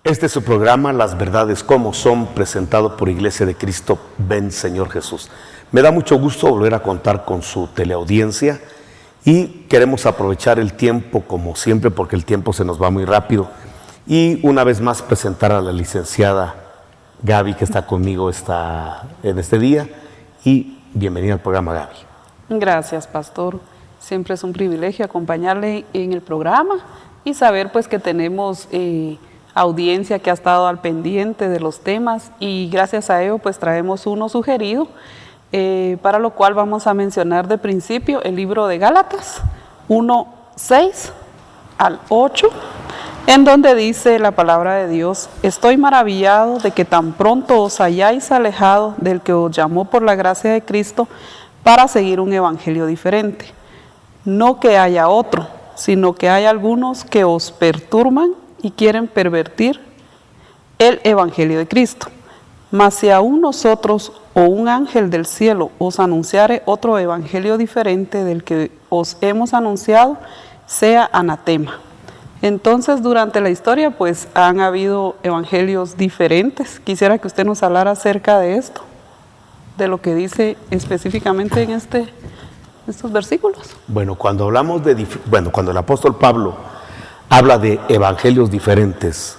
Este es su programa, Las Verdades Como Son, presentado por Iglesia de Cristo, Ven Señor Jesús. Me da mucho gusto volver a contar con su teleaudiencia y queremos aprovechar el tiempo como siempre porque el tiempo se nos va muy rápido. Y una vez más presentar a la licenciada Gaby que está conmigo en este día, y bienvenida al programa, Gaby. Gracias, pastor. Siempre es un privilegio acompañarle en el programa y saber pues que tenemos audiencia que ha estado al pendiente de los temas, y gracias a ello pues traemos uno sugerido, para lo cual vamos a mencionar de principio el libro de Gálatas 1:6 al 8, en donde dice la palabra de Dios: estoy maravillado de que tan pronto os hayáis alejado del que os llamó por la gracia de Cristo para seguir un evangelio diferente. No que haya otro, sino que hay algunos que os perturban y quieren pervertir el evangelio de Cristo. Mas si aún nosotros o un ángel del cielo os anunciare otro evangelio diferente del que os hemos anunciado, sea anatema. Entonces, durante la historia pues han habido evangelios diferentes. Quisiera que usted nos hablara acerca de esto, de lo que dice específicamente en estos versículos. Bueno, cuando el apóstol Pablo habla de evangelios diferentes,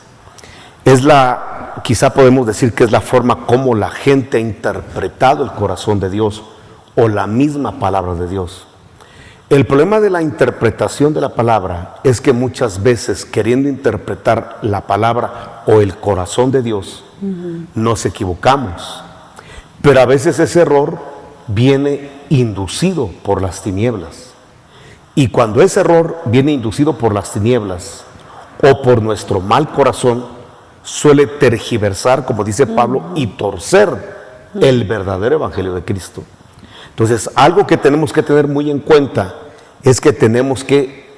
quizá podemos decir que es la forma como la gente ha interpretado el corazón de Dios o la misma palabra de Dios. El problema de la interpretación de la palabra es que muchas veces, queriendo interpretar la palabra o el corazón de Dios, nos equivocamos. Pero a veces ese error viene inducido por las tinieblas. Y cuando ese error viene inducido por las tinieblas o por nuestro mal corazón, suele tergiversar, como dice Pablo, y torcer el verdadero evangelio de Cristo. Entonces, algo que tenemos que tener muy en cuenta es que tenemos que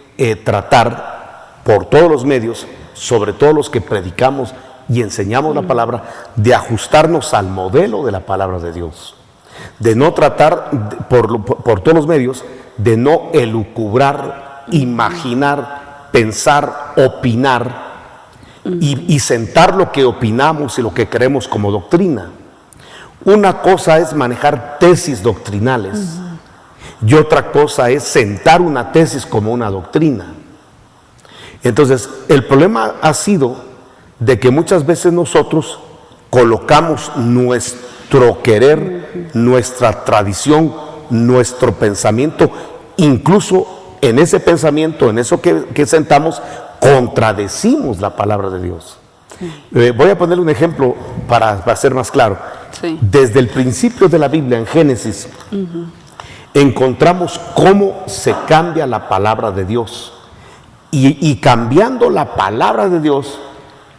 tratar por todos los medios, sobre todo los que predicamos y enseñamos la palabra, de ajustarnos al modelo de la palabra de Dios. De no tratar por todos los medios, de no elucubrar, imaginar, pensar, opinar y sentar lo que opinamos y lo que creemos como doctrina. Una cosa es manejar tesis doctrinales y otra cosa es sentar una tesis como una doctrina. Entonces, el problema ha sido de que muchas veces nosotros colocamos nuestro querer, nuestra tradición, nuestro pensamiento, incluso en ese pensamiento, en eso que sentamos, contradecimos la palabra de Dios. Sí. Voy a ponerle un ejemplo para ser más claro. Sí. Desde el principio de la Biblia, en Génesis, encontramos cómo se cambia la palabra de Dios. Y cambiando la palabra de Dios,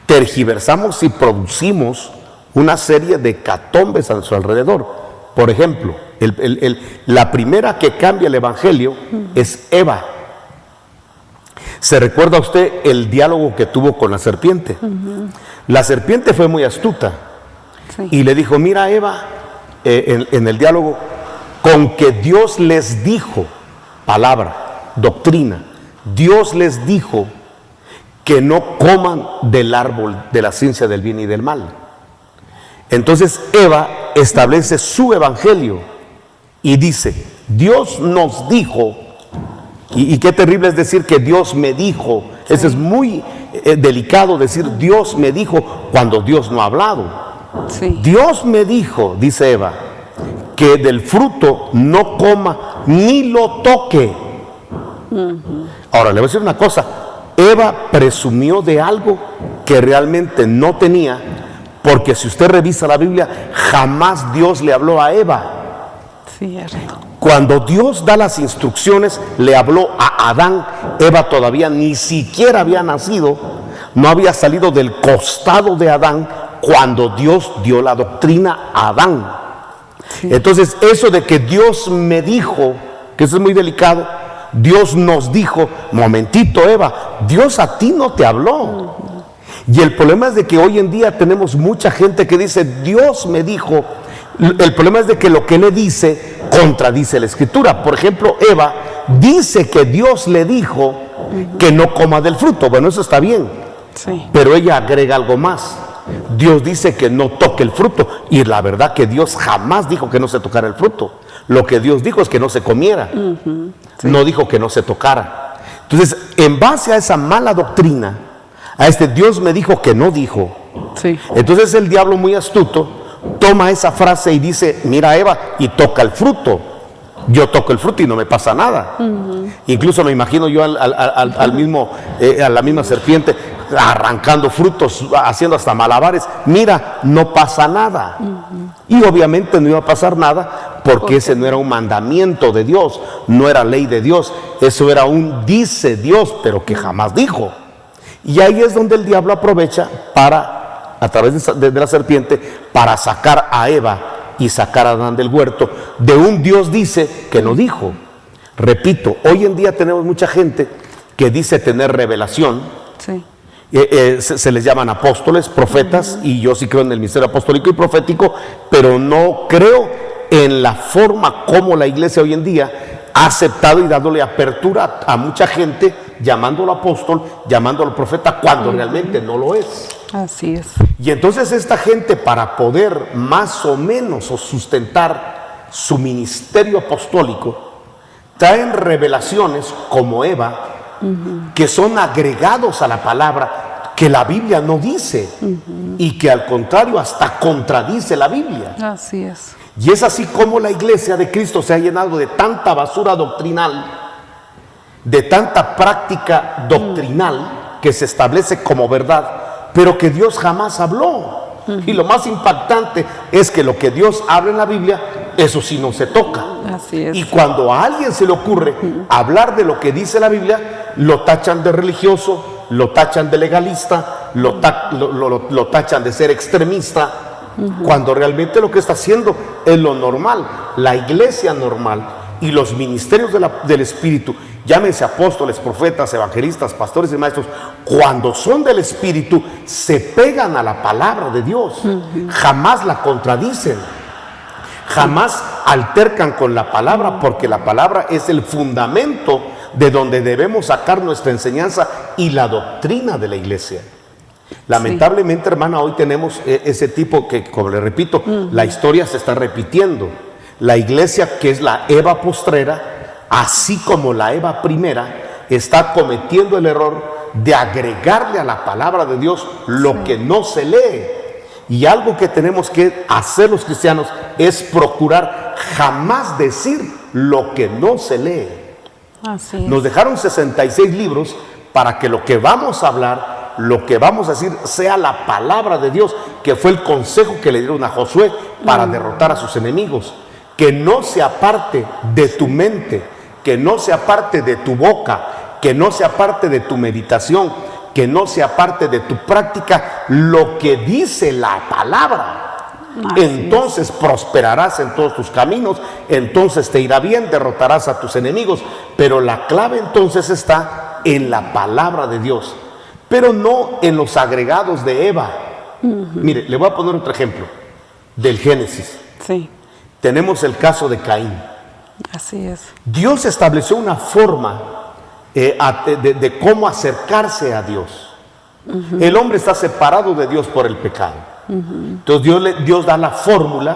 tergiversamos y producimos una serie de hecatombes a su alrededor. Por ejemplo, la primera que cambia el evangelio es Eva. ¿Se recuerda usted el diálogo que tuvo con la serpiente? La serpiente fue muy astuta, sí, y le dijo: mira, Eva, en el diálogo, con que Dios les dijo, palabra, doctrina, Dios les dijo que no coman del árbol de la ciencia del bien y del mal. Entonces Eva establece su evangelio y dice: Dios nos dijo. Y qué terrible es decir que Dios me dijo. Sí. Eso es muy delicado, decir Dios me dijo cuando Dios no ha hablado. Sí. Dios me dijo, dice Eva, que del fruto no coma ni lo toque. Ahora le voy a decir una cosa: Eva presumió de algo que realmente no tenía, porque si usted revisa la Biblia, jamás Dios le habló a Eva. Cierto. Cuando Dios da las instrucciones, le habló a Adán. Eva todavía ni siquiera había nacido, no había salido del costado de Adán cuando Dios dio la doctrina a Adán. Sí. Entonces, eso de que Dios me dijo, que eso es muy delicado, Dios nos dijo, momentito, Eva, Dios a ti no te habló. Y el problema es de que hoy en día tenemos mucha gente que dice, Dios me dijo. El problema es de que lo que le dice contradice la escritura. Por ejemplo, Eva dice que Dios le dijo que no coma del fruto. Bueno, eso está bien. Sí. Pero ella agrega algo más. Dios dice que no toque el fruto, y la verdad que Dios jamás dijo que no se tocara el fruto. Lo que Dios dijo es que no se comiera. Sí. No dijo que no se tocara. Entonces, en base a esa mala doctrina, a Dios me dijo que no dijo. Sí. Entonces el diablo, muy astuto, toma esa frase y dice: mira, Eva, y toca el fruto. Yo toco el fruto y no me pasa nada. Incluso me imagino yo al mismo, a la misma serpiente arrancando frutos, haciendo hasta malabares. Mira, no pasa nada. Y obviamente no iba a pasar nada, porque ese no era un mandamiento de Dios, no era ley de Dios. Eso era un dice Dios, pero que jamás dijo. Y ahí es donde el diablo aprovecha para, a través de la serpiente, para sacar a Eva y sacar a Adán del huerto de un Dios dice que no dijo. Repito, hoy en día tenemos mucha gente que dice tener revelación. Sí. Se les llaman apóstoles, profetas, y yo sí creo en el ministerio apostólico y profético, pero no creo en la forma como la iglesia hoy en día ha aceptado y dándole apertura a mucha gente, llamándolo apóstol, llamándolo profeta, cuando realmente no lo es. Así es. Y entonces esta gente, para poder más o menos sustentar su ministerio apostólico, traen revelaciones como Eva, que son agregados a la palabra, que la Biblia no dice, y que al contrario hasta contradice la Biblia. Así es. Y es así como la iglesia de Cristo se ha llenado de tanta basura doctrinal, de tanta práctica doctrinal que se establece como verdad, pero que Dios jamás habló. Y lo más impactante es que lo que Dios habla en la Biblia, eso sí no se toca. Así es. Y cuando a alguien se le ocurre hablar de lo que dice la Biblia, lo tachan de religioso, lo tachan de legalista, lo tachan de ser extremista, cuando realmente lo que está haciendo es lo normal. La iglesia normal y los ministerios del Espíritu, llámense apóstoles, profetas, evangelistas, pastores y maestros, cuando son del Espíritu, se pegan a la palabra de Dios, jamás la contradicen, jamás altercan con la palabra, porque la palabra es el fundamento de donde debemos sacar nuestra enseñanza y la doctrina de la iglesia. Lamentablemente, hermana, hoy tenemos ese tipo que, como le repito, la historia se está repitiendo. La iglesia, que es la Eva postrera, así como la Eva primera, está cometiendo el error de agregarle a la palabra de Dios lo que no se lee. Y algo que tenemos que hacer los cristianos es procurar jamás decir lo que no se lee. Así es. Nos dejaron 66 libros para que lo que vamos a hablar, lo que vamos a decir, sea la palabra de Dios, que fue el consejo que le dieron a Josué para derrotar a sus enemigos. Que no se aparte de tu mente, que no se aparte de tu boca, que no se aparte de tu meditación, que no se aparte de tu práctica lo que dice la palabra. Entonces prosperarás en todos tus caminos, entonces te irá bien, derrotarás a tus enemigos. Pero la clave entonces está en la palabra de Dios, pero no en los agregados de Eva. Mire, le voy a poner otro ejemplo del Génesis. Sí. Tenemos el caso de Caín. Así es. Dios estableció una forma de cómo acercarse a Dios. El hombre está separado de Dios por el pecado. Entonces Dios da la fórmula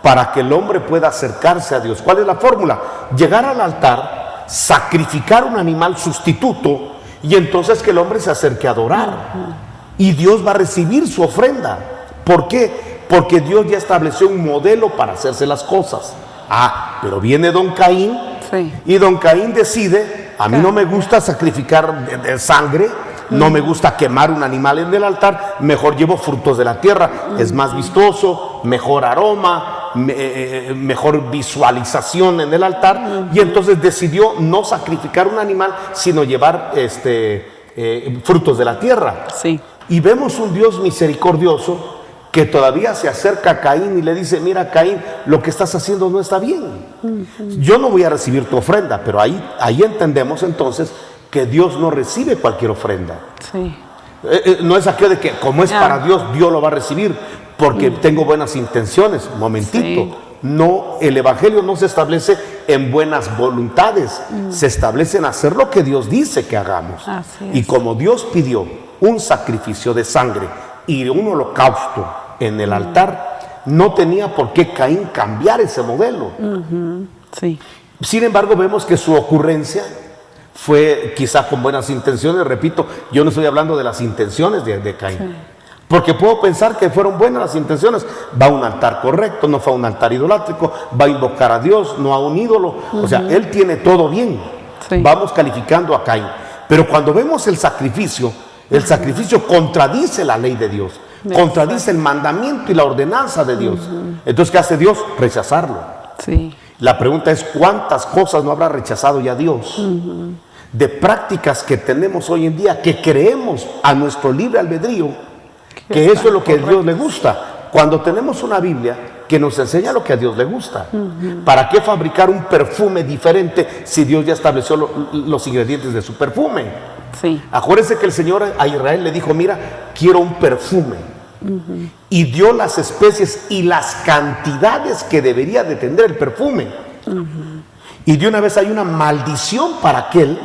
para que el hombre pueda acercarse a Dios. ¿Cuál es la fórmula? Llegar al altar, sacrificar un animal sustituto, y entonces que el hombre se acerque a adorar. Y Dios va a recibir su ofrenda. ¿Por qué? Porque Dios ya estableció un modelo para hacerse las cosas. Pero viene don Caín, y don Caín decide: a mí no me gusta sacrificar de sangre, no me gusta quemar un animal en el altar, mejor llevo frutos de la tierra, es más vistoso, mejor aroma, mejor visualización en el altar. Y entonces decidió no sacrificar un animal, sino llevar frutos de la tierra. Sí. Y vemos un Dios misericordioso que todavía se acerca a Caín y le dice: mira, Caín, lo que estás haciendo no está bien. Yo no voy a recibir tu ofrenda. Pero ahí entendemos entonces que Dios no recibe cualquier ofrenda. Sí. No es aquello de que como es para Dios, Dios lo va a recibir porque tengo buenas intenciones. Momentito. Sí. No, el evangelio no se establece en buenas voluntades, se establece en hacer lo que Dios dice que hagamos. Así es. Y como Dios pidió un sacrificio de sangre y un holocausto en el altar, no tenía por qué Caín cambiar ese modelo. Sí. Sin embargo, vemos que su ocurrencia fue quizá con buenas intenciones. Repito, yo no estoy hablando de las intenciones de Caín. Sí. Porque puedo pensar que fueron buenas las intenciones. Va a un altar correcto, no fue a un altar idolátrico, va a invocar a Dios, no a un ídolo. O sea, él tiene todo bien. Sí. Vamos calificando a Caín. Pero cuando vemos el sacrificio contradice la ley de Dios, contradice el mandamiento y la ordenanza de Dios. Entonces, ¿qué hace Dios? Rechazarlo. Sí. La pregunta es, ¿cuántas cosas no habrá rechazado ya Dios? De prácticas que tenemos hoy en día, que creemos a nuestro libre albedrío, que eso es lo que a Dios le gusta. Cuando tenemos una Biblia que nos enseña lo que a Dios le gusta, ¿para qué fabricar un perfume diferente si Dios ya estableció los ingredientes de su perfume? Sí. Acuérdense que el Señor a Israel le dijo, mira, quiero un perfume. Y dio las especies y las cantidades que debería de tener el perfume. Y de una vez hay una maldición para aquel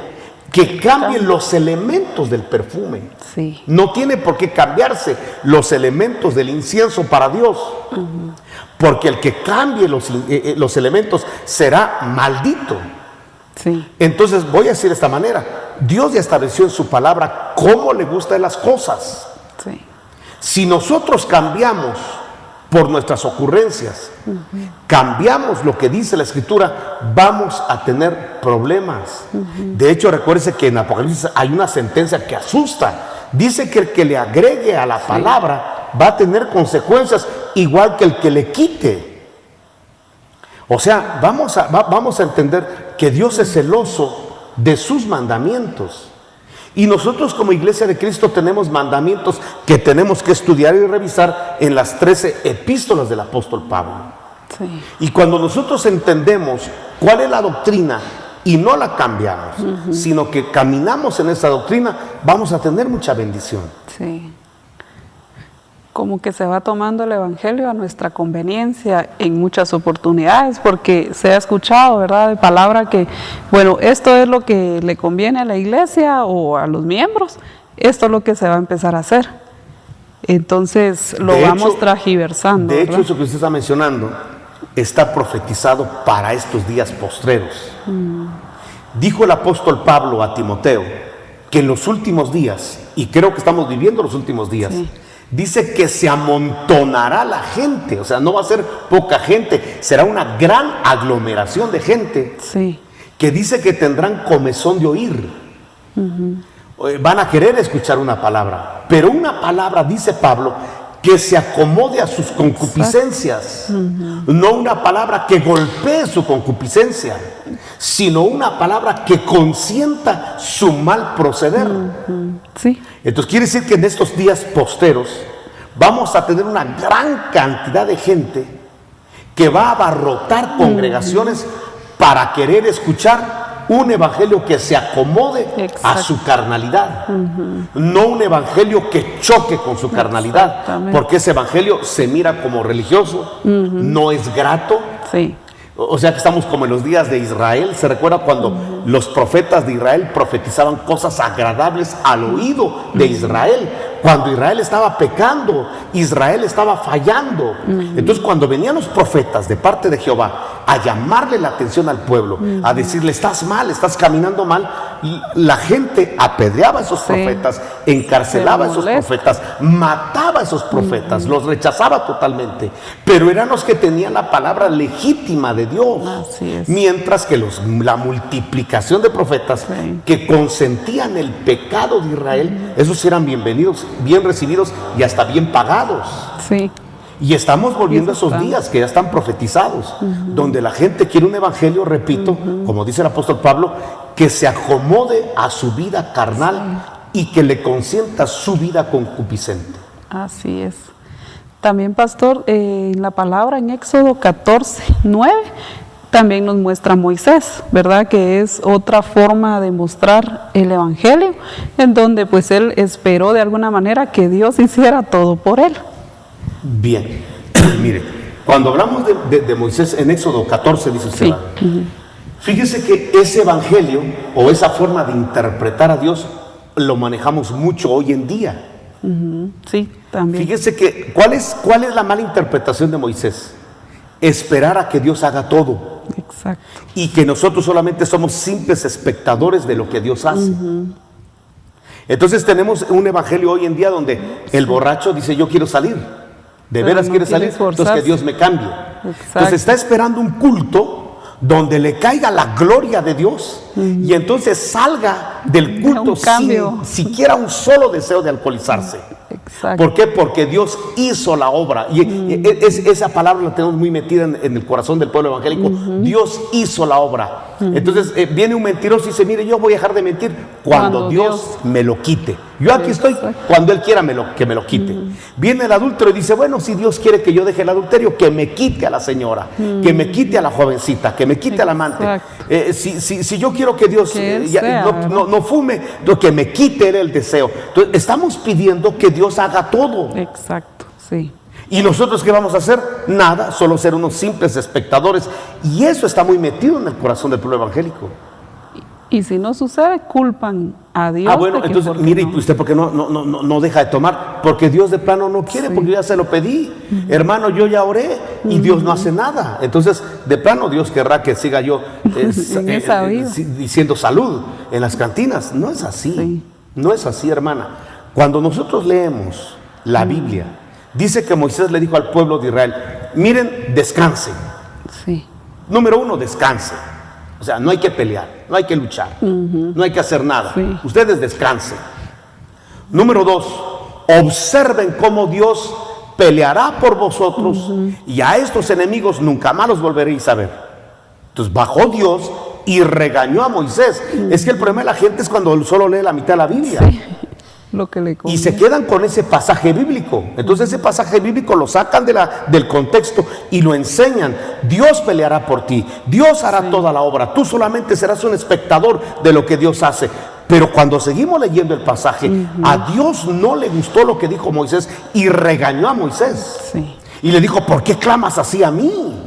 que cambie los elementos del perfume. Sí. No tiene por qué cambiarse los elementos del incienso para Dios. Porque el que cambie los elementos será maldito. Sí. Entonces voy a decir de esta manera, Dios ya estableció en su palabra cómo le gustan las cosas. Sí. Si nosotros cambiamos por nuestras ocurrencias, cambiamos lo que dice la Escritura, vamos a tener problemas. De hecho, recuérdese que en Apocalipsis hay una sentencia que asusta. Dice que el que le agregue a la palabra va a tener consecuencias igual que el que le quite. O sea, vamos a entender que Dios es celoso de sus mandamientos. Y nosotros como Iglesia de Cristo tenemos mandamientos que tenemos que estudiar y revisar en las 13 epístolas del apóstol Pablo. Sí. Y cuando nosotros entendemos cuál es la doctrina y no la cambiamos, sino que caminamos en esa doctrina, vamos a tener mucha bendición. Sí. Como que se va tomando el Evangelio a nuestra conveniencia en muchas oportunidades, porque se ha escuchado, ¿verdad?, de palabra que, bueno, esto es lo que le conviene a la iglesia o a los miembros, esto es lo que se va a empezar a hacer. Entonces lo vamos tragiversando. De hecho, ¿verdad? eso que usted está mencionando está profetizado para estos días postreros. Dijo el apóstol Pablo a Timoteo que en los últimos días, y creo que estamos viviendo los últimos días, Sí. dice que se amontonará la gente, o sea, no va a ser poca gente, será una gran aglomeración de gente, Sí. que dice que tendrán comezón de oír. Van a querer escuchar una palabra, pero una palabra, dice Pablo, que se acomode a sus concupiscencias. No una palabra que golpee su concupiscencia, sino una palabra que consienta su mal proceder. Sí. Entonces quiere decir que en estos días posteros vamos a tener una gran cantidad de gente que va a abarrotar congregaciones para querer escuchar un evangelio que se acomode a su carnalidad, no un evangelio que choque con su carnalidad, porque ese evangelio se mira como religioso, no es grato. Sí. O sea que estamos como en los días de Israel. ¿Se recuerda cuando los profetas de Israel profetizaban cosas agradables al oído de Israel? Cuando Israel estaba pecando, Israel estaba fallando. Entonces cuando venían los profetas de parte de Jehová a llamarle la atención al pueblo, a decirle estás mal, estás caminando mal, la gente apedreaba a esos profetas, encarcelaba a esos profetas, mataba a esos profetas, los rechazaba totalmente. Pero eran los que tenían la palabra legítima de Dios. Así es. Mientras que la multiplicación de profetas que consentían el pecado de Israel, esos eran bienvenidos, bien recibidos y hasta bien pagados. Sí. Y estamos volviendo a esos días que ya están profetizados, donde la gente quiere un evangelio, repito, como dice el apóstol Pablo, que se acomode a su vida carnal y que le consienta su vida concupiscente. Así es. También, pastor, en la palabra en Éxodo 14:9 también nos muestra Moisés, ¿verdad? Que es otra forma de mostrar el evangelio, en donde pues él esperó de alguna manera que Dios hiciera todo por él. Bien, mire, cuando hablamos de Moisés en Éxodo 14, dice usted, fíjese que ese evangelio o esa forma de interpretar a Dios lo manejamos mucho hoy en día. Sí, también. Fíjese que, ¿cuál es la mala interpretación de Moisés? Esperar a que Dios haga todo. Exacto. Y que nosotros solamente somos simples espectadores de lo que Dios hace. Entonces tenemos un evangelio hoy en día donde el borracho dice, yo quiero salir. ¿De Pero veras no quiere quiere salir? Entonces que esforzarse. Dios me cambie. Exacto. Entonces está esperando un culto donde le caiga la gloria de Dios y entonces salga del culto Un cambio. sin siquiera un solo deseo de alcoholizarse. Exacto. ¿Por qué? Porque Dios hizo la obra. Y esa palabra la tenemos muy metida en el corazón del pueblo evangélico. Dios hizo la obra. Entonces viene un mentiroso y dice, mire, yo voy a dejar de mentir cuando Dios me lo quite. Yo aquí estoy cuando Él quiera que me lo quite. Viene el adúltero y dice, bueno, si Dios quiere que yo deje el adulterio, que me quite a la señora, que me quite a la jovencita, que me quite al amante. Si yo quiero que Dios Que Él sea, no fume, que me quite Él el deseo. Entonces estamos pidiendo que Dios haga todo. Exacto, sí. ¿Y nosotros qué vamos a hacer? Nada, solo ser unos simples espectadores. Y eso está muy metido en el corazón del pueblo evangélico. Y si no sucede, culpan a Dios. Bueno, de que entonces, porque mire, ¿y no. usted por qué no deja de tomar? Porque Dios de plano no quiere, porque yo ya se lo pedí. Hermano, yo ya oré y Dios no hace nada. Entonces, de plano, Dios querrá que siga yo En esa vida. diciendo salud en las cantinas. No es así. Sí. No es así, hermana. Cuando nosotros leemos la Biblia, dice que Moisés le dijo al pueblo de Israel, miren, descansen. Sí. Número uno, descansen. O sea, no hay que pelear, no hay que luchar, no hay que hacer nada. Sí. Ustedes descansen. Número dos, observen cómo Dios peleará por vosotros y a estos enemigos nunca más los volveréis a ver. Entonces bajó Dios y regañó a Moisés. Es que el problema de la gente es cuando solo lee la mitad de la Biblia. Sí. Lo que le Y conviene. se quedan con ese pasaje bíblico. Entonces ese pasaje bíblico lo sacan del contexto y lo enseñan. Dios peleará por ti. Dios hará toda la obra. Tú solamente serás un espectador de lo que Dios hace. Pero cuando seguimos leyendo el pasaje, a Dios no le gustó lo que dijo Moisés y regañó a Moisés. Sí. Y le dijo, ¿por qué clamas así a mí?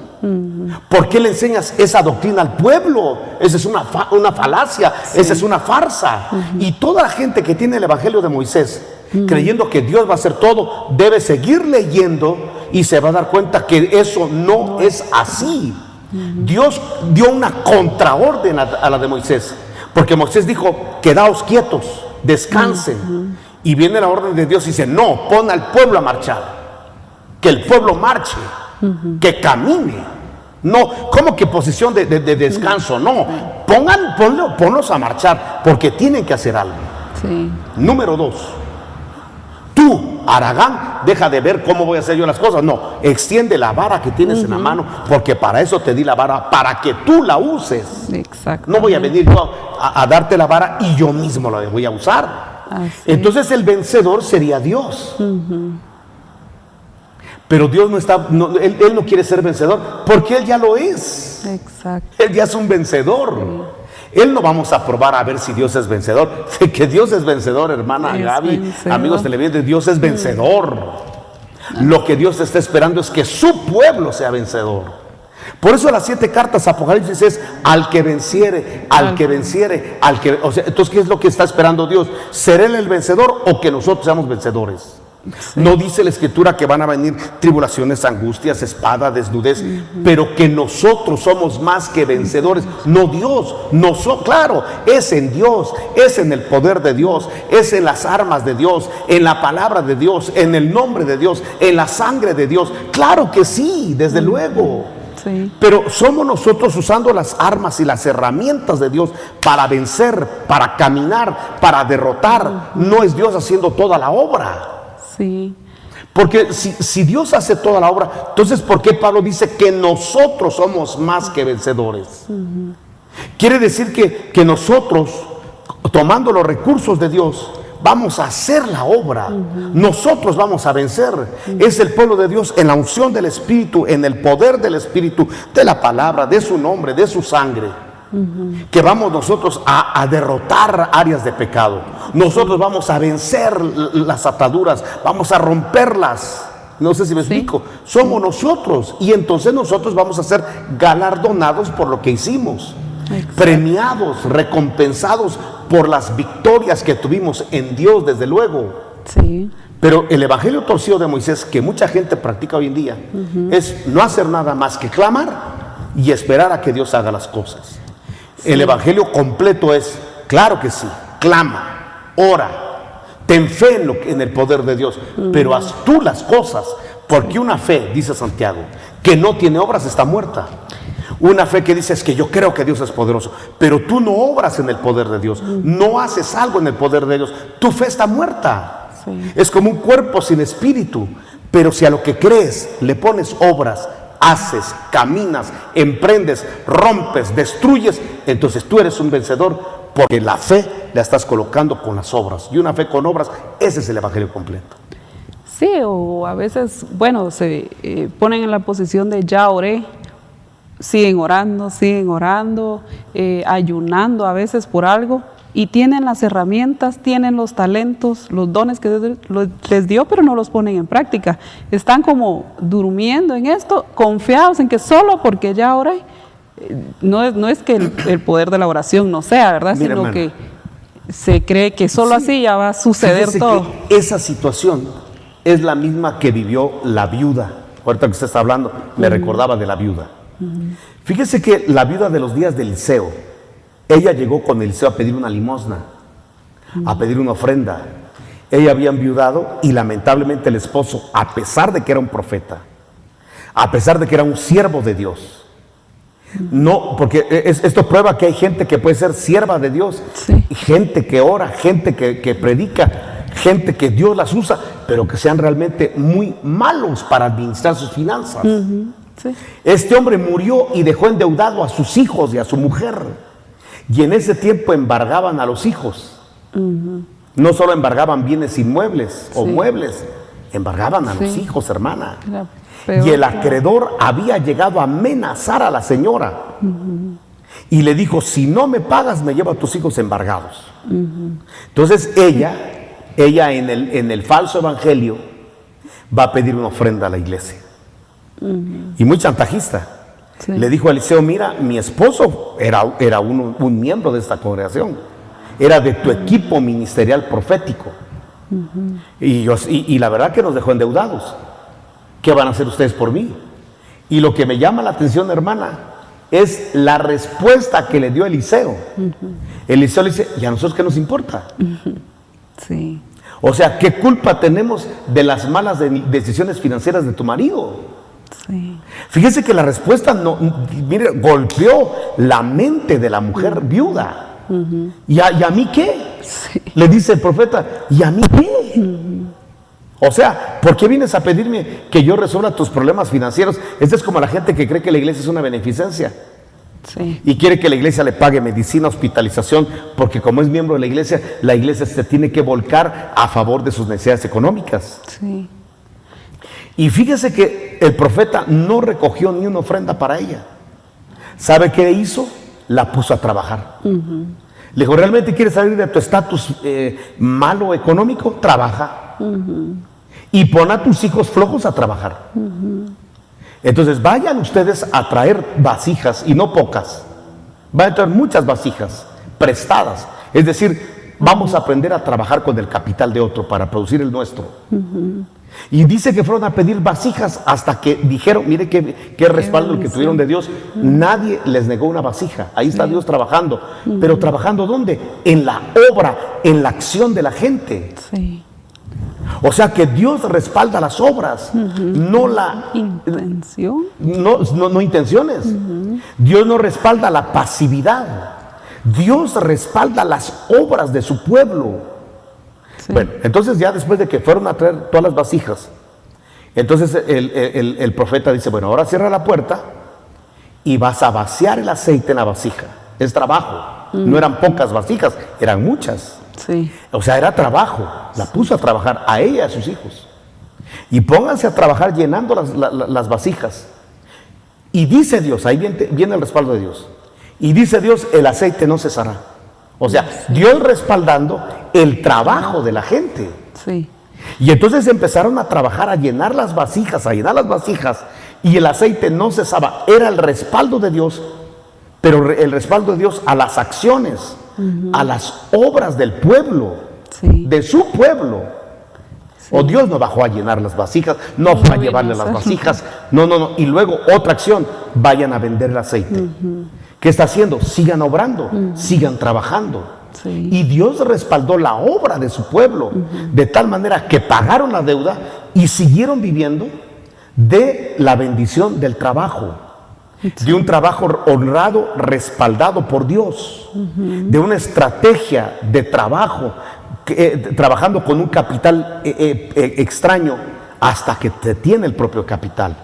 ¿Por qué le enseñas esa doctrina al pueblo? Esa es una falacia, esa es una farsa. Y toda la gente que tiene el evangelio de Moisés, creyendo que Dios va a hacer todo, debe seguir leyendo y se va a dar cuenta que eso no es así. Dios dio una contraorden a la de Moisés, porque Moisés dijo, quedaos quietos, descansen. Y viene la orden de Dios y dice, no, pon al pueblo a marchar, que el pueblo marche, que camine. No, ¿cómo que posición de descanso? No, ponlos a marchar, porque tienen que hacer algo. Sí. Número dos, tú, Aragán, deja de ver cómo voy a hacer yo las cosas. No, extiende la vara que tienes en la mano, porque para eso te di la vara, para que tú la uses. Exacto. No voy a venir yo a darte la vara y yo mismo la voy a usar. Así. Entonces el vencedor sería Dios. Pero Dios Él no quiere ser vencedor, porque Él ya lo es. Exacto. Él ya es un vencedor. Él no vamos a probar a ver si Dios es vencedor. Que Dios es vencedor, hermana Es Gaby, vencedor. amigos televidentes, Dios es vencedor. Lo que Dios está esperando es que su pueblo sea vencedor. Por eso las 7 cartas Apocalipsis es al que venciere, al que venciere, al que... O sea, entonces, ¿qué es lo que está esperando Dios? ¿Ser Él el vencedor o que nosotros seamos vencedores? No dice la Escritura que van a venir tribulaciones, angustias, espada, desnudez, pero que nosotros somos más que vencedores. No Dios, claro, es en Dios, es en el poder de Dios, es en las armas de Dios, en la palabra de Dios, en el nombre de Dios, en la sangre de Dios. Claro que sí, desde luego. Sí. Pero somos nosotros usando las armas y las herramientas de Dios para vencer, para caminar, para derrotar. No es Dios haciendo toda la obra. Sí. Porque si Dios hace toda la obra, entonces ¿por qué Pablo dice que nosotros somos más que vencedores? Quiere decir que nosotros, tomando los recursos de Dios, vamos a hacer la obra. Nosotros vamos a vencer. Es el pueblo de Dios en la unción del Espíritu, en el poder del Espíritu, de la palabra, de su nombre, de su sangre. Que vamos nosotros a derrotar áreas de pecado. Nosotros vamos a vencer las ataduras, vamos a romperlas. No sé si me explico. Somos nosotros, y entonces nosotros vamos a ser galardonados por lo que hicimos. premiados, recompensados por las victorias que tuvimos en Dios, desde luego. Sí. Pero el evangelio torcido de Moisés, que mucha gente practica hoy en día, es no hacer nada más que clamar y esperar a que Dios haga las cosas. Sí. El evangelio completo es, claro que sí, clama, ora, ten fe en el poder de Dios, pero haz tú las cosas, porque una fe, dice Santiago, que no tiene obras está muerta. Una fe que dice es que yo creo que Dios es poderoso, pero tú no obras en el poder de Dios, no haces algo en el poder de Dios, tu fe está muerta. Sí. Es como un cuerpo sin espíritu, pero si a lo que crees le pones obras, haces, caminas, emprendes, rompes, destruyes, entonces tú eres un vencedor, porque la fe la estás colocando con las obras, y una fe con obras, ese es el evangelio completo. Sí, o a veces, bueno, se ponen en la posición de ya oré, siguen orando, ayunando a veces por algo, y tienen las herramientas, tienen los talentos, los dones que Dios les dio, pero no los ponen en práctica. Están como durmiendo en esto, confiados en que solo porque ya oré, no es que el poder de la oración no sea, ¿verdad? Mira, sino hermana, que se cree que solo así ya va a suceder. Fíjese todo. Que esa situación es la misma que vivió la viuda. Ahorita que usted está hablando, me recordaba de la viuda. Fíjese que la viuda de los días de Eliseo, ella llegó con Eliseo a pedir una limosna, a pedir una ofrenda. Ella había enviudado y lamentablemente el esposo, a pesar de que era un profeta, a pesar de que era un siervo de Dios, no, porque esto prueba que hay gente que puede ser sierva de Dios, sí, gente que ora, gente que predica, gente que Dios las usa, pero que sean realmente muy malos para administrar sus finanzas. Sí. Este hombre murió y dejó endeudado a sus hijos y a su mujer. Y en ese tiempo embargaban a los hijos. No solo embargaban bienes inmuebles o muebles, embargaban a los hijos, hermana. Y el acreedor había llegado a amenazar a la señora. Y le dijo, si no me pagas, me llevo a tus hijos embargados. Entonces ella en el falso evangelio va a pedir una ofrenda a la iglesia. Y muy chantajista. Sí. Le dijo a Eliseo, mira, mi esposo era un miembro de esta congregación, era de tu equipo ministerial profético, y la verdad que nos dejó endeudados. ¿Qué van a hacer ustedes por mí? Y lo que me llama la atención, hermana, es la respuesta que le dio Eliseo. Eliseo le dice, ¿y a nosotros qué nos importa? Sí. O sea, ¿qué culpa tenemos de las malas decisiones financieras de tu marido? Sí. Fíjese que la respuesta mire, golpeó la mente de la mujer viuda. ¿Y a mí qué? Sí. Le dice el profeta, ¿y a mí qué? O sea, ¿por qué vienes a pedirme que yo resuelva tus problemas financieros? Esta es como la gente que cree que la iglesia es una beneficencia. Sí. Y quiere que la iglesia le pague medicina, hospitalización, porque como es miembro de la iglesia se tiene que volcar a favor de sus necesidades económicas. Sí. Y fíjese que el profeta no recogió ni una ofrenda para ella. ¿Sabe qué hizo? La puso a trabajar. Le dijo, ¿realmente quieres salir de tu estatus malo económico? Trabaja. Y pon a tus hijos flojos a trabajar. Entonces vayan ustedes a traer vasijas, y no pocas. Van a traer muchas vasijas prestadas. Es decir, vamos a aprender a trabajar con el capital de otro para producir el nuestro. Y dice que fueron a pedir vasijas hasta que dijeron, mire qué respaldo el que tuvieron de Dios. Nadie les negó una vasija. Ahí está Dios trabajando. Pero ¿trabajando dónde? En la obra, en la acción de la gente. Sí. O sea que Dios respalda las obras, no la intención. No intenciones. Dios no respalda la pasividad. Dios respalda las obras de su pueblo. Sí. Bueno, entonces ya después de que fueron a traer todas las vasijas, entonces el profeta dice, bueno, ahora cierra la puerta y vas a vaciar el aceite en la vasija. Es trabajo. No eran pocas vasijas, eran muchas. Sí. O sea, era trabajo. La puso a trabajar a ella y a sus hijos. Y pónganse a trabajar llenando las vasijas. Y dice Dios, ahí viene el respaldo de Dios. Y dice Dios, el aceite no cesará. O sea, Dios respaldando el trabajo de la gente. Sí. Y entonces empezaron a trabajar, a llenar las vasijas, y el aceite no cesaba. Era el respaldo de Dios, pero el respaldo de Dios a las acciones, a las obras del pueblo, de su pueblo. O Dios no bajó a llenar las vasijas, no fue a llevarle las vasijas, no. Y luego otra acción, vayan a vender el aceite. ¿Qué está haciendo? Sigan obrando, sigan trabajando. Y Dios respaldó la obra de su pueblo, de tal manera que pagaron la deuda y siguieron viviendo de la bendición del trabajo, de un trabajo honrado, respaldado por Dios, de una estrategia de trabajo, trabajando con un capital extraño hasta que te tiene el propio capital.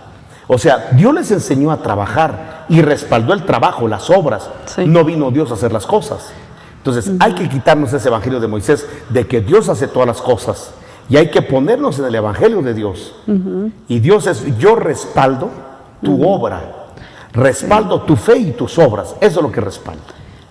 O sea, Dios les enseñó a trabajar y respaldó el trabajo, las obras. No vino Dios a hacer las cosas. Entonces hay que quitarnos ese evangelio de Moisés de que Dios hace todas las cosas y hay que ponernos en el evangelio de Dios. Y Dios es: yo respaldo tu obra, respaldo tu fe y tus obras. Eso es lo que respaldo.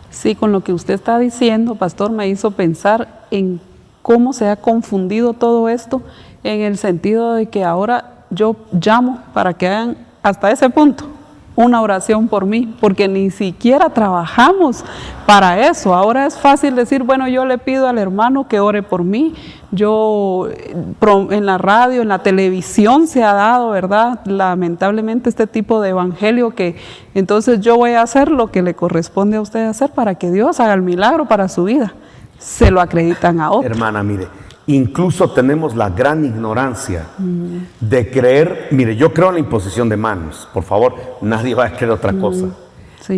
Sí, con lo que usted está diciendo, pastor, me hizo pensar en cómo se ha confundido todo esto, en el sentido de que ahora yo llamo para que hagan hasta ese punto una oración por mí, porque ni siquiera trabajamos para eso. Ahora es fácil decir, bueno, yo le pido al hermano que ore por mí. Yo en la radio, en la televisión se ha dado, ¿verdad? Lamentablemente este tipo de evangelio, que entonces yo voy a hacer lo que le corresponde a usted hacer para que Dios haga el milagro para su vida. Se lo acreditan a otro. Hermana, mire, incluso tenemos la gran ignorancia de creer, mire, yo creo en la imposición de manos, por favor, nadie va a creer otra cosa.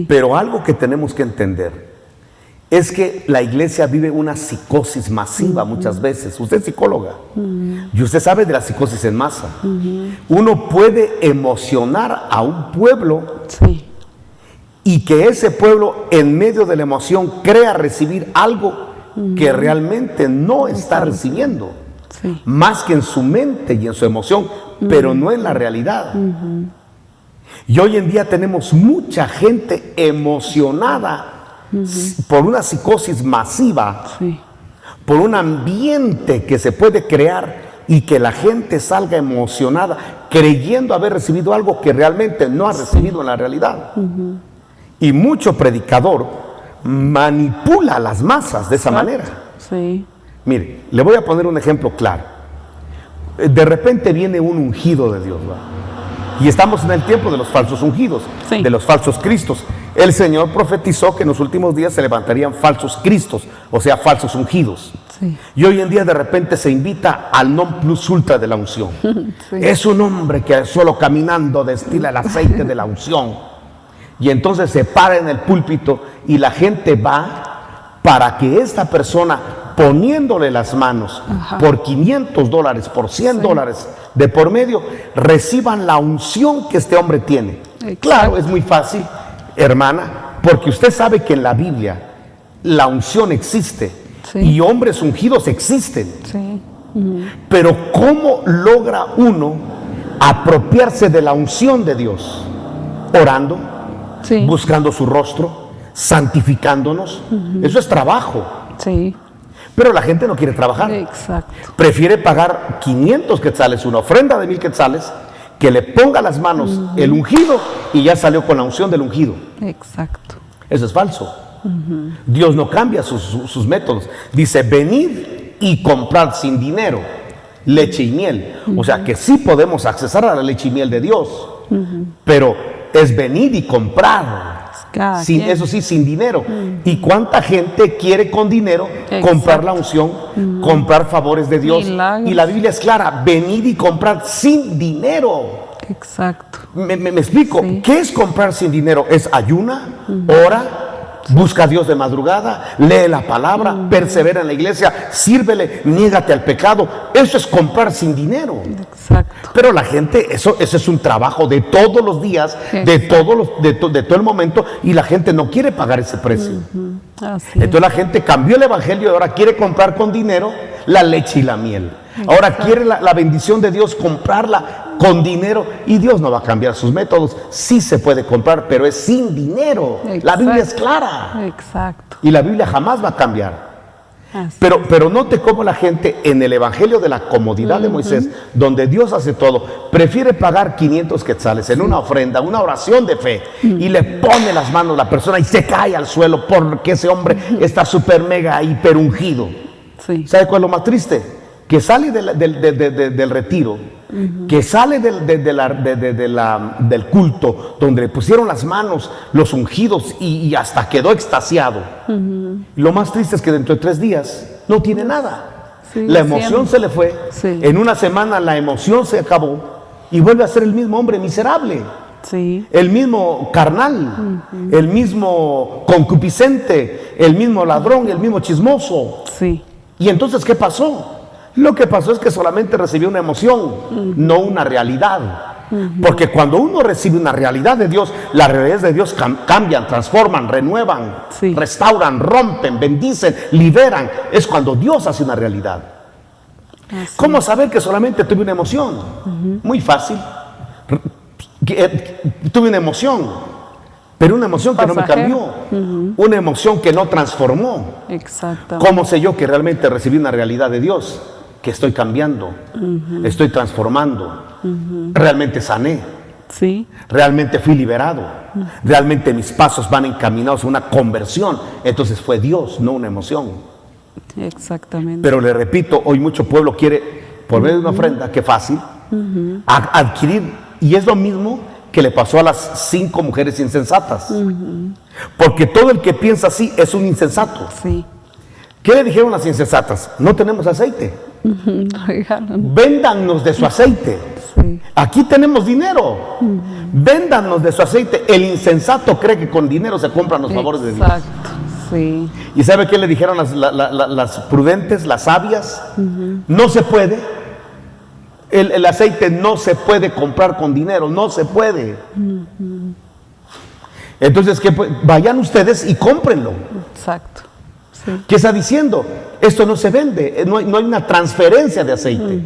Pero algo que tenemos que entender es que la iglesia vive una psicosis masiva muchas veces. Usted es psicóloga y usted sabe de la psicosis en masa. Uno puede emocionar a un pueblo y que ese pueblo en medio de la emoción crea recibir algo que realmente no está recibiendo, más que en su mente y en su emoción, pero no en la realidad. Y hoy en día tenemos mucha gente emocionada por una psicosis masiva, por un ambiente que se puede crear y que la gente salga emocionada creyendo haber recibido algo que realmente no ha recibido en la realidad. Y mucho predicador manipula a las masas de esa manera. Mire, le voy a poner un ejemplo claro. De repente viene un ungido de Dios, ¿verdad? Y estamos en el tiempo de los falsos ungidos, de los falsos cristos. El Señor profetizó que en los últimos días se levantarían falsos cristos, o sea, falsos ungidos. Y hoy en día de repente se invita al non plus ultra de la unción. Es un hombre que solo caminando destila el aceite de la unción. Y entonces se para en el púlpito y la gente va para que esta persona, poniéndole las manos por $500, por $100 de por medio, reciban la unción que este hombre tiene. Claro, es muy fácil, hermana, porque usted sabe que en la Biblia la unción existe y hombres ungidos existen. Pero ¿cómo logra uno apropiarse de la unción de Dios? Orando, buscando su rostro, santificándonos. Eso es trabajo. Pero la gente no quiere trabajar. Prefiere pagar 500 quetzales, una ofrenda de 1000 quetzales, que le ponga las manos el ungido y ya salió con la unción del ungido. Eso es falso. Dios no cambia sus métodos. Dice, venid y comprad sin dinero leche y miel. O sea que sí podemos accesar a la leche y miel de Dios, pero es venir y comprar, eso sí, sin dinero. ¿Y cuánta gente quiere con dinero comprar la unción, comprar favores de Dios? Milagros. Y la Biblia es clara, venir y comprar sin dinero. ¿Me explico? ¿Qué es comprar sin dinero? Es ayuna, ora, busca a Dios de madrugada, lee la palabra, persevera en la iglesia, sírvele, niégate al pecado. Eso es comprar sin dinero. Pero la gente, eso es un trabajo de todos los días, de todo el momento, y la gente no quiere pagar ese precio. Entonces la gente cambió el evangelio y ahora quiere comprar con dinero la leche y la miel. Ahora quiere la bendición de Dios, comprarla con dinero, y Dios no va a cambiar sus métodos. Sí se puede comprar, pero es sin dinero. La Biblia es clara. Y la Biblia jamás va a cambiar. Así Pero note cómo la gente en el evangelio de la comodidad de Moisés, donde Dios hace todo, prefiere pagar 500 quetzales en una ofrenda, una oración de fe, y le pone las manos a la persona y se cae al suelo porque ese hombre está súper mega hiper ungido. Sí. ¿Sabe cuál es lo más triste? Que sale del retiro, que sale del culto, donde le pusieron las manos, los ungidos, y hasta quedó extasiado. Lo más triste es que dentro de 3 días no tiene nada. Sí, La emoción se le fue. Sí. En una semana la emoción se acabó y vuelve a ser el mismo hombre miserable. Sí. El mismo carnal, el mismo concupiscente, el mismo ladrón, el mismo chismoso. Sí. ¿Y entonces qué pasó? Lo que pasó es que solamente recibió una emoción, no una realidad. Porque cuando uno recibe una realidad de Dios, las realidades de Dios cambian, transforman, renuevan, Sí. restauran, rompen, bendicen, liberan. Es cuando Dios hace una realidad. Así. ¿Cómo saber que solamente tuve una emoción? Muy fácil. Tuve una emoción, pero una emoción que no me Pasajera. cambió, una emoción que no transformó. Exactamente. ¿Cómo sé yo que realmente recibí una realidad de Dios? Que estoy cambiando, estoy transformando, realmente sané, Sí. realmente fui liberado, realmente mis pasos van encaminados a una conversión. Entonces fue Dios, no una emoción. Exactamente. Pero le repito, hoy mucho pueblo quiere, por medio de una ofrenda, que fácil, adquirir, y es lo mismo que le pasó a las 5 mujeres insensatas. Porque todo el que piensa así es un insensato. Sí. ¿Qué le dijeron las insensatas? No tenemos aceite. Regalan. Véndanos de su aceite. Sí. Aquí tenemos dinero. Véndanos de su aceite. El insensato cree que con dinero se compran los favores de Dios. Exacto. Sí. ¿Y sabe qué le dijeron las prudentes, las sabias? No se puede. El aceite no se puede comprar con dinero, no se puede. Entonces, vayan ustedes y cómprenlo. Exacto. Sí. ¿Qué está diciendo? Esto no se vende, no hay una transferencia de aceite.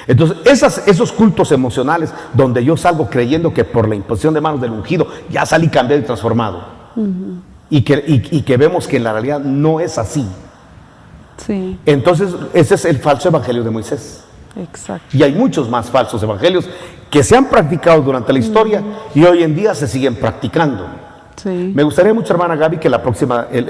Entonces, esos cultos emocionales donde yo salgo creyendo que por la imposición de manos del ungido ya salí cambiado y transformado. Y que vemos que en la realidad no es así. Sí. Entonces, ese es el falso evangelio de Moisés. Exacto. Y hay muchos más falsos evangelios que se han practicado durante la historia y hoy en día se siguen practicando. Sí. Me gustaría mucho, hermana Gaby, que el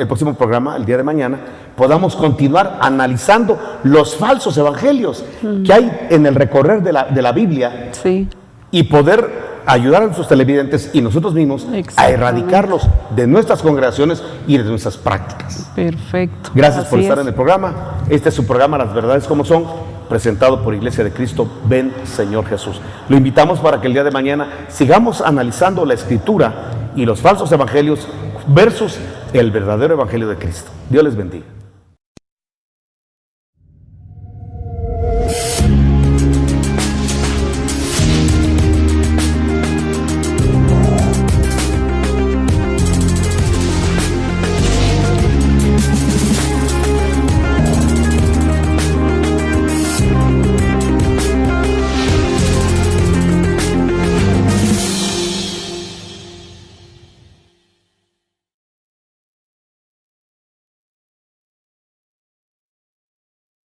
próximo programa, el día de mañana, podamos continuar analizando los falsos evangelios que hay en el recorrer de la Biblia Sí. y poder ayudar a nuestros televidentes y nosotros mismos a Exactamente. erradicarlos de nuestras congregaciones y de nuestras prácticas. Perfecto. Gracias por Así estar es. en el programa. Este es su programa Las Verdades Como Son, presentado por Iglesia de Cristo. Ven, Señor Jesús. Lo invitamos para que el día de mañana sigamos analizando la Escritura y los falsos evangelios versus el verdadero evangelio de Cristo. Dios les bendiga.